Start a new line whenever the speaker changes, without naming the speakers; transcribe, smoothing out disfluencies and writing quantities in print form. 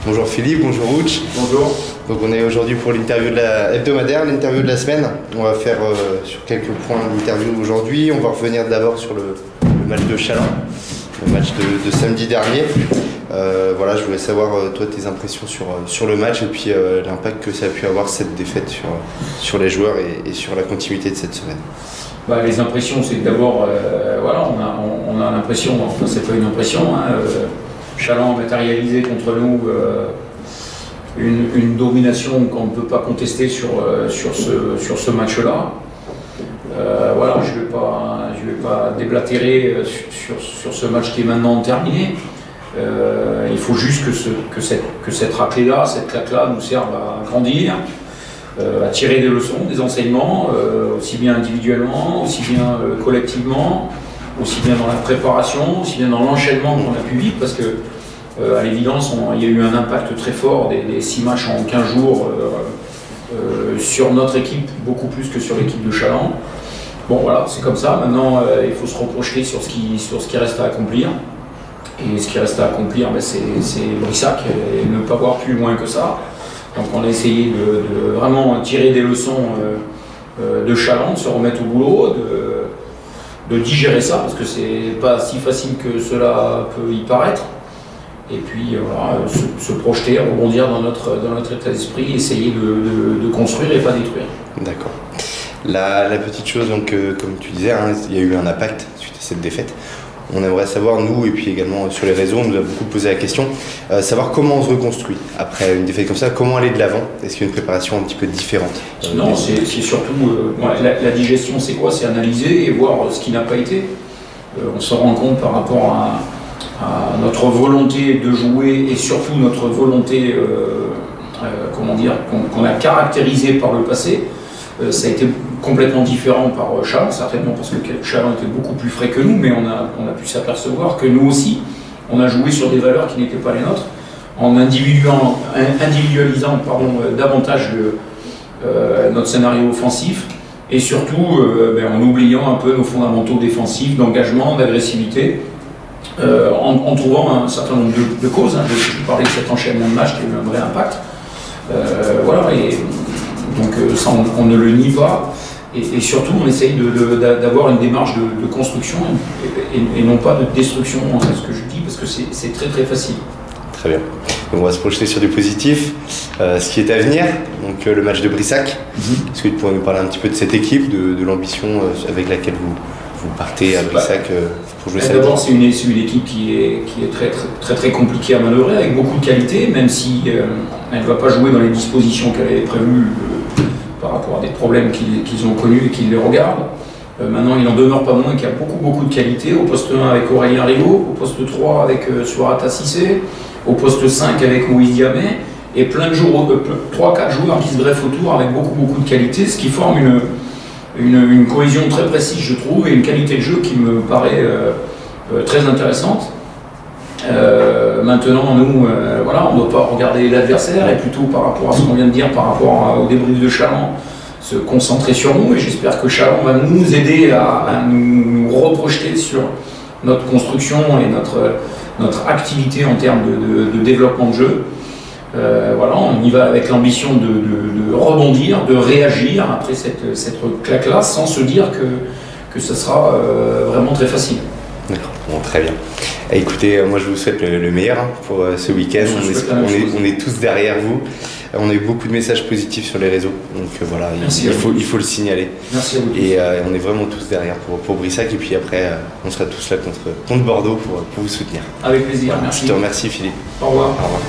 Bonjour Philippe, bonjour Ouch.
Bonjour.
Donc on est aujourd'hui pour l'interview de la hebdomadaire, l'interview de la semaine. On va faire sur quelques points l'interview aujourd'hui. On va revenir d'abord sur le match de Challans, le match de samedi dernier. Voilà, je voulais savoir toi tes impressions sur le match et puis l'impact que ça a pu avoir cette défaite sur les joueurs et sur la continuité de cette semaine.
Les impressions, c'est que d'abord, voilà, on a l'impression, enfin c'est pas une impression, Challans a matérialisé contre nous une domination qu'on ne peut pas contester sur ce match-là. Voilà, je vais pas déblatérer sur ce match qui est maintenant terminé. Il faut juste que cette raclée-là, cette claque-là nous serve à grandir, à tirer des leçons, des enseignements, aussi bien individuellement, aussi bien collectivement, aussi bien dans la préparation, aussi bien dans l'enchaînement qu'on a pu vivre, parce que à l'évidence, il y a eu un impact très fort des 6 matchs en 15 jours sur notre équipe, beaucoup plus que sur l'équipe de Challans. Bon voilà, c'est comme ça, maintenant il faut se reprojeter sur ce qui reste à accomplir. Et ce qui reste à accomplir, c'est Brissac, et ne pas voir plus loin que ça. Donc on a essayé de vraiment tirer des leçons de Challans, de se remettre au boulot, de digérer ça, parce que c'est pas si facile que cela peut y paraître. Et puis voilà, se projeter, rebondir dans notre état d'esprit, essayer de construire et pas détruire.
D'accord. La petite chose, donc, comme tu disais, il y a eu un impact suite à cette défaite. On aimerait savoir, nous, et puis également sur les réseaux, on nous a beaucoup posé la question, savoir comment on se reconstruit après une défaite comme ça, comment aller de l'avant. Est-ce qu'il y a une préparation un petit peu différente
Non, c'est surtout, la digestion, c'est quoi? C'est analyser et voir ce qui n'a pas été. On se rend compte par rapport à notre volonté de jouer et surtout notre volonté, comment dire, qu'on a caractérisée par le passé. Ça a été complètement différent par Challans, certainement parce que Challans était beaucoup plus frais que nous, mais on a pu s'apercevoir que nous aussi, on a joué sur des valeurs qui n'étaient pas les nôtres, en individualisant davantage notre scénario offensif, et surtout en oubliant un peu nos fondamentaux défensifs, d'engagement, d'agressivité, en trouvant un certain nombre de causes. Je parlais de cet enchaînement de matchs qui a eu un vrai impact. Voilà, et donc ça on ne le nie pas, et surtout on essaye d'avoir une démarche de construction et non pas de destruction, c'est ce que je dis, parce que c'est très très facile.
Très bien. Donc on va se projeter sur du positif, ce qui est à venir, donc le match de Brissac. Est-ce que tu pourrais nous parler un petit peu de cette équipe, de l'ambition avec laquelle vous partez à Brissac pour jouer ça?
D'abord, c'est une équipe qui est très compliquée à manœuvrer, avec beaucoup de qualité, même si elle ne va pas jouer dans les dispositions qu'elle avait prévues par rapport à des problèmes qu'ils ont connus et qu'ils les regardent. Maintenant, il n'en demeure pas moins qu'il y a beaucoup de qualité, au poste 1 avec Aurélien Rigaud, au poste 3 avec Sourata Cissé, au poste 5 avec Moïse Diamé, et plein de 3-4 joueurs qui se greffent autour avec beaucoup de qualité, ce qui forme une cohésion très précise, je trouve, et une qualité de jeu qui me paraît très intéressante. Maintenant, nous, voilà, on ne doit pas regarder l'adversaire, et plutôt par rapport à ce qu'on vient de dire, par rapport au débrief de Challans, se concentrer sur nous, et j'espère que Challans va nous aider à nous reprojeter sur notre construction et notre activité en termes de développement de jeu. Voilà, on y va avec l'ambition de rebondir, de réagir après cette claque-là, sans se dire que ce sera vraiment très facile.
D'accord, bon, très bien. Écoutez, moi je vous souhaite le meilleur pour ce week-end. On est tous derrière vous. On a eu beaucoup de messages positifs sur les réseaux, donc voilà, il faut le signaler.
Merci à vous.
Et on est vraiment tous derrière pour Brissac, et puis après on sera tous là contre Bordeaux pour vous soutenir.
Avec plaisir, merci.
Je te remercie Philippe.
Au revoir.
Au revoir.